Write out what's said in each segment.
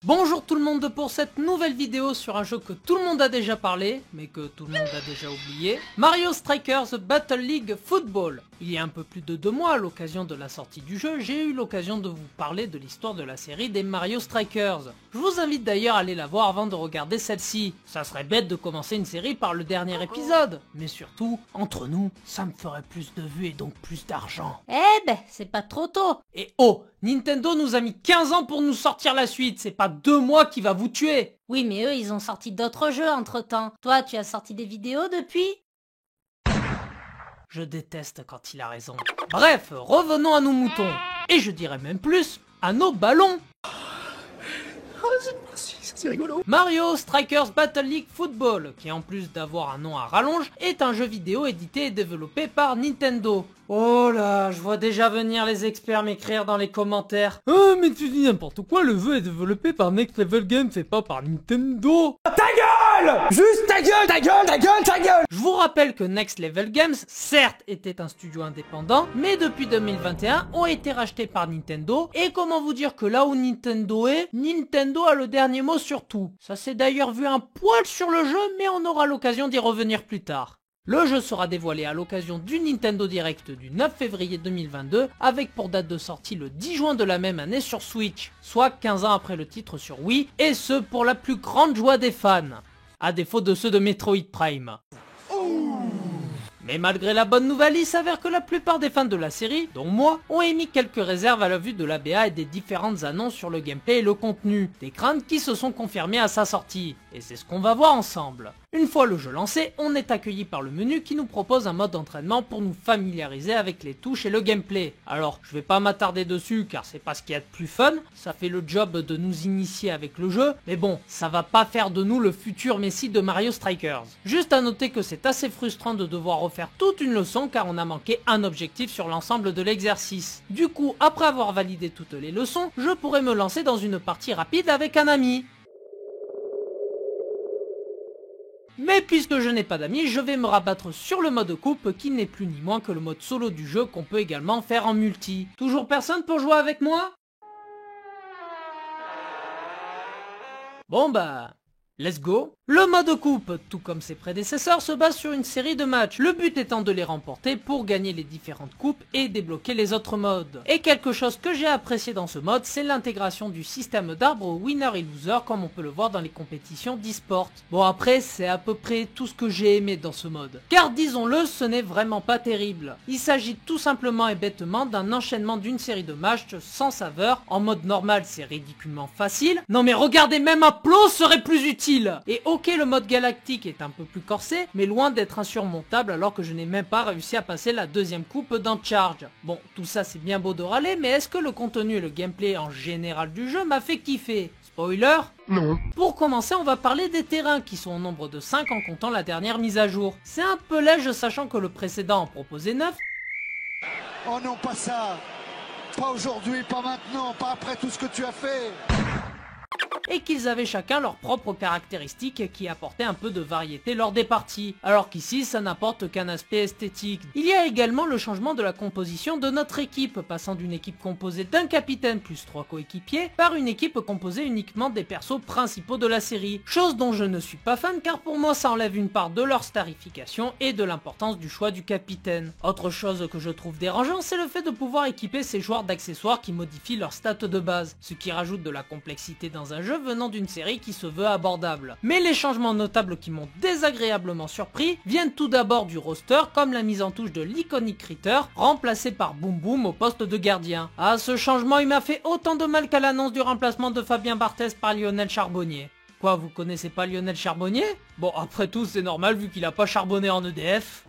Bonjour tout le monde pour cette nouvelle vidéo sur un jeu que tout le monde a déjà parlé, mais que tout le monde a déjà oublié. Mario Strikers Battle League Football. Il y a un peu plus de 2 mois, à l'occasion de la sortie du jeu, j'ai eu l'occasion de vous parler de l'histoire de la série des Mario Strikers. Je vous invite d'ailleurs à aller la voir avant de regarder celle-ci. Ça serait bête de commencer une série par le dernier épisode. Mais surtout, entre nous, ça me ferait plus de vues et donc plus d'argent. Eh ben, c'est pas trop tôt. Et oh, Nintendo nous a mis 15 ans pour nous sortir la suite, c'est pas 2 mois qui va vous tuer. Oui, mais eux, ils ont sorti d'autres jeux entre-temps. Toi, tu as sorti des vidéos depuis? Je déteste quand il a raison. Bref, revenons à nos moutons. Et je dirais même plus, à nos ballons. C'est rigolo. Mario Strikers Battle League Football, qui en plus d'avoir un nom à rallonge, est un jeu vidéo édité et développé par Nintendo. Oh là, je vois déjà venir les experts m'écrire dans les commentaires. Oh mais tu dis n'importe quoi, le jeu est développé par Next Level Games et pas par Nintendo. Ta gueule! Juste ta gueule, ta gueule, ta gueule, ta gueule! Je vous rappelle que Next Level Games, certes, était un studio indépendant, mais depuis 2021, ont été rachetés par Nintendo, et comment vous dire que là où Nintendo est, Nintendo a le dernier mot sur tout. Ça s'est d'ailleurs vu un poil sur le jeu, mais on aura l'occasion d'y revenir plus tard. Le jeu sera dévoilé à l'occasion du Nintendo Direct du 9 février 2022, avec pour date de sortie le 10 juin de la même année sur Switch, soit 15 ans après le titre sur Wii, et ce pour la plus grande joie des fans, à défaut de ceux de Metroid Prime. Mais malgré la bonne nouvelle, il s'avère que la plupart des fans de la série, dont moi, ont émis quelques réserves à la vue de la BA et des différentes annonces sur le gameplay et le contenu, des craintes qui se sont confirmées à sa sortie, et c'est ce qu'on va voir ensemble. Une fois le jeu lancé, on est accueilli par le menu qui nous propose un mode d'entraînement pour nous familiariser avec les touches et le gameplay. Alors, je vais pas m'attarder dessus car c'est pas ce qu'il y a de plus fun, ça fait le job de nous initier avec le jeu, mais bon, ça va pas faire de nous le futur Messi de Mario Strikers. Juste à noter que c'est assez frustrant de devoir refaire toute une leçon car on a manqué un objectif sur l'ensemble de l'exercice. Du coup, après avoir validé toutes les leçons, je pourrais me lancer dans une partie rapide avec un ami. Mais puisque je n'ai pas d'amis, je vais me rabattre sur le mode coupe qui n'est plus ni moins que le mode solo du jeu qu'on peut également faire en multi. Toujours personne pour jouer avec moi? Bon bah... let's go. Le mode coupe, tout comme ses prédécesseurs, se base sur une série de matchs, le but étant de les remporter pour gagner les différentes coupes et débloquer les autres modes. Et quelque chose que j'ai apprécié dans ce mode, c'est l'intégration du système d'arbre winner et loser comme on peut le voir dans les compétitions d'e-sport. Bon après, c'est à peu près tout ce que j'ai aimé dans ce mode. Car disons-le, ce n'est vraiment pas terrible. Il s'agit tout simplement et bêtement d'un enchaînement d'une série de matchs sans saveur. En mode normal, c'est ridiculement facile. Non mais regardez, même un plot serait plus utile. Et ok, le mode galactique est un peu plus corsé, mais loin d'être insurmontable alors que je n'ai même pas réussi à passer la deuxième coupe dans Charge. Bon, tout ça c'est bien beau de râler, mais est-ce que le contenu et le gameplay en général du jeu m'a fait kiffer? Spoiler? Non. Pour commencer, on va parler des terrains qui sont au nombre de 5 en comptant la dernière mise à jour. C'est un peu léger sachant que le précédent en proposait 9. Oh non, pas ça! Pas aujourd'hui, pas maintenant, pas après tout ce que tu as fait! Et qu'ils avaient chacun leurs propres caractéristiques qui apportaient un peu de variété lors des parties, alors qu'ici ça n'apporte qu'un aspect esthétique. Il y a également le changement de la composition de notre équipe, passant d'une équipe composée d'un capitaine plus 3 coéquipiers, par une équipe composée uniquement des persos principaux de la série, chose dont je ne suis pas fan car pour moi ça enlève une part de leur starification et de l'importance du choix du capitaine. Autre chose que je trouve dérangeant, c'est le fait de pouvoir équiper ces joueurs d'accessoires qui modifient leurs stats de base, ce qui rajoute de la complexité dans un jeu venant d'une série qui se veut abordable. Mais les changements notables qui m'ont désagréablement surpris viennent tout d'abord du roster, comme la mise en touche de l'Iconic Critter, remplacé par Boom Boom au poste de gardien. Ah, ce changement il m'a fait autant de mal qu'à l'annonce du remplacement de Fabien Barthez par Lionel Charbonnier. Quoi, vous connaissez pas Lionel Charbonnier? Bon, après tout, c'est normal vu qu'il a pas charbonné en EDF.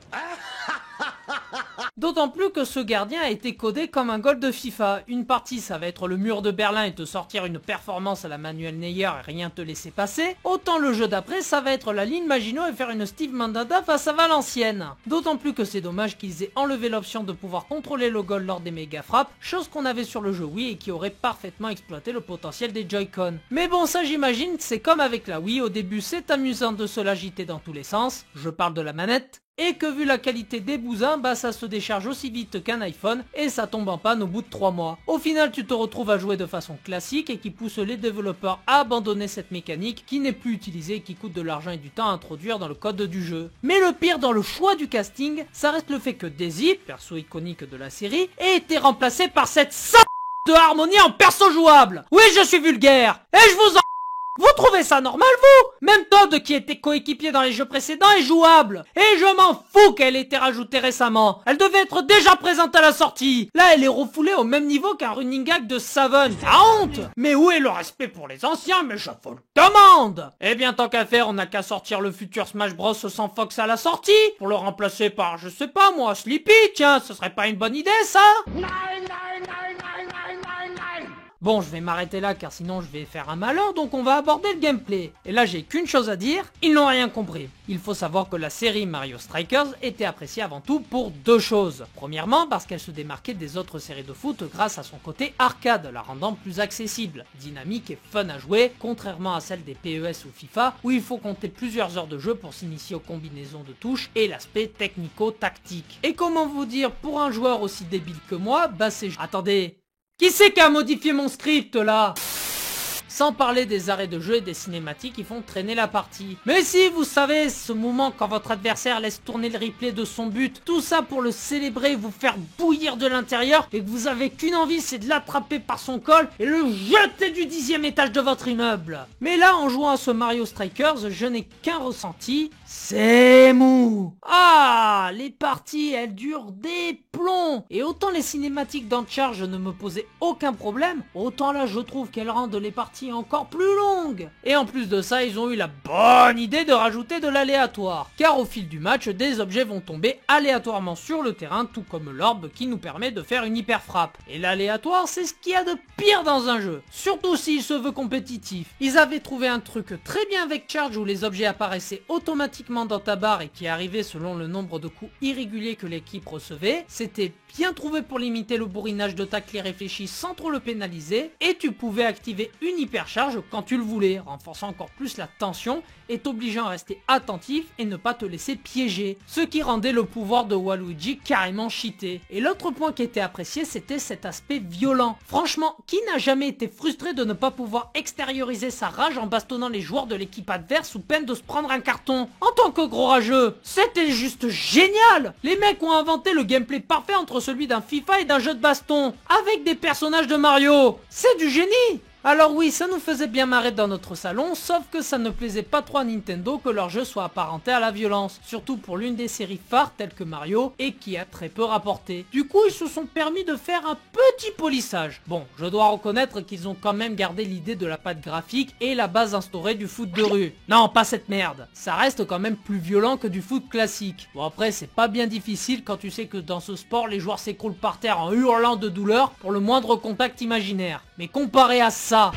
D'autant plus que ce gardien a été codé comme un goal de FIFA. Une partie ça va être le mur de Berlin et te sortir une performance à la Manuel Neuer et rien te laisser passer. Autant le jeu d'après ça va être la ligne Maginot et faire une Steve Mandanda face à Valenciennes. D'autant plus que c'est dommage qu'ils aient enlevé l'option de pouvoir contrôler le goal lors des méga frappes, chose qu'on avait sur le jeu Wii et qui aurait parfaitement exploité le potentiel des Joy-Con. Mais bon ça j'imagine c'est comme avec la Wii, au début c'est amusant de se l'agiter dans tous les sens, je parle de la manette. et que vu la qualité des bousins, bah ça se décharge aussi vite qu'un iPhone et ça tombe en panne au bout de 3 mois. Au final tu te retrouves à jouer de façon classique et qui pousse les développeurs à abandonner cette mécanique qui n'est plus utilisée et qui coûte de l'argent et du temps à introduire dans le code du jeu. Mais le pire dans le choix du casting, ça reste le fait que Daisy, perso iconique de la série, ait été remplacée par cette de Harmony en perso jouable. Oui, je suis vulgaire et je vous en... Vous trouvez ça normal, vous? Même Todd, qui était coéquipier dans les jeux précédents, est jouable. Et je m'en fous qu'elle ait été rajoutée récemment. Elle devait être déjà présente à la sortie. Là, elle est refoulée au même niveau qu'un running gag de Savon. La honte! Mais où est le respect pour les anciens? Mais je vous le demande! Eh bien, tant qu'à faire, on n'a qu'à sortir le futur Smash Bros sans Fox à la sortie. Pour le remplacer par, je sais pas moi, Sleepy, tiens, ce serait pas une bonne idée, ça? Bon, je vais m'arrêter là car sinon je vais faire un malheur, donc on va aborder le gameplay. Et là j'ai qu'une chose à dire, ils n'ont rien compris. Il faut savoir que la série Mario Strikers était appréciée avant tout pour deux choses. Premièrement parce qu'elle se démarquait des autres séries de foot grâce à son côté arcade, la rendant plus accessible, dynamique et fun à jouer, contrairement à celle des PES ou FIFA où il faut compter plusieurs heures de jeu pour s'initier aux combinaisons de touches et l'aspect technico-tactique. Et comment vous dire, pour un joueur aussi débile que moi, bah c'est... Attendez... Qui c'est qui a modifié mon script là? Sans parler des arrêts de jeu et des cinématiques qui font traîner la partie. Mais si, vous savez, ce moment quand votre adversaire laisse tourner le replay de son but, tout ça pour le célébrer et vous faire bouillir de l'intérieur, et que vous avez qu'une envie, c'est de l'attraper par son col et le jeter du 10e étage de votre immeuble. Mais là, en jouant à ce Mario Strikers, je n'ai qu'un ressenti, c'est mou. Ah, les parties, elles durent des plombs. Et autant les cinématiques dans Charge ne me posaient aucun problème, autant là je trouve qu'elles rendent les parties encore plus longues. Et en plus de ça, ils ont eu la bonne idée de rajouter de l'aléatoire. Car au fil du match, des objets vont tomber aléatoirement sur le terrain, tout comme l'orbe qui nous permet de faire une hyper frappe. Et l'aléatoire, c'est ce qu'il y a de pire dans un jeu. Surtout s'il se veut compétitif. Ils avaient trouvé un truc très bien avec Charge où les objets apparaissaient automatiquement dans ta barre et qui arrivaient selon le nombre de coups irréguliers que l'équipe recevait. C'était bien trouvé pour limiter le bourrinage de tacles irréfléchis sans trop le pénaliser. Et tu pouvais activer une hypercharge quand tu le voulais, renforçant encore plus la tension et t'obligeant à rester attentif et ne pas te laisser piéger. Ce qui rendait le pouvoir de Waluigi carrément cheaté. Et l'autre point qui était apprécié, c'était cet aspect violent. Franchement, qui n'a jamais été frustré de ne pas pouvoir extérioriser sa rage en bastonnant les joueurs de l'équipe adverse sous peine de se prendre un carton? En tant que gros rageux, c'était juste génial! Les mecs ont inventé le gameplay parfait entre celui d'un FIFA et d'un jeu de baston, avec des personnages de Mario. C'est du génie! Alors oui, ça nous faisait bien marrer dans notre salon, sauf que ça ne plaisait pas trop à Nintendo que leur jeu soit apparenté à la violence, surtout pour l'une des séries phares telles que Mario, et qui a très peu rapporté. Du coup, ils se sont permis de faire un petit polissage. Bon, je dois reconnaître qu'ils ont quand même gardé l'idée de la patte graphique et la base instaurée du foot de rue. Non, pas cette merde. Ça reste quand même plus violent que du foot classique. Bon après, c'est pas bien difficile quand tu sais que dans ce sport, les joueurs s'écroulent par terre en hurlant de douleur pour le moindre contact imaginaire. Mais comparé à ça,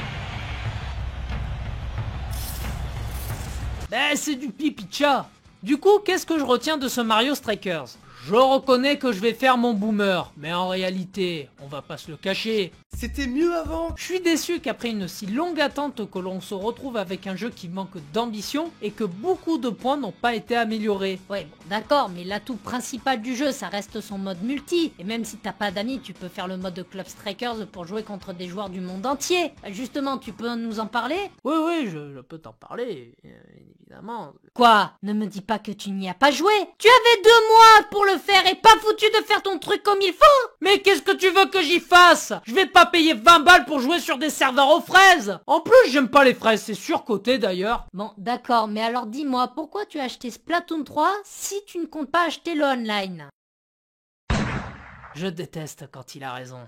ben c'est du pipi de chat. Du coup, qu'est-ce que je retiens de ce Mario Strikers? Je reconnais que je vais faire mon boomer, mais en réalité, on va pas se le cacher. C'était mieux avant. Je suis déçu qu'après une si longue attente que l'on se retrouve avec un jeu qui manque d'ambition et que beaucoup de points n'ont pas été améliorés. Ouais, bon, d'accord, mais l'atout principal du jeu, ça reste son mode multi. Et même si t'as pas d'amis, tu peux faire le mode Club Strikers pour jouer contre des joueurs du monde entier. Justement, tu peux nous en parler? Oui, je peux t'en parler, évidemment. Quoi? Ne me dis pas que tu n'y as pas joué. Tu avais 2 mois pour le faire et pas foutu de faire ton truc comme il faut. Mais qu'est-ce que tu veux que j'y fasse? Je vais pas payer 20 balles pour jouer sur des serveurs aux fraises. En plus, j'aime pas les fraises, c'est surcoté d'ailleurs. Bon, d'accord, mais alors dis-moi, pourquoi tu as acheté Splatoon 3 si tu ne comptes pas acheter le online? Je déteste quand il a raison.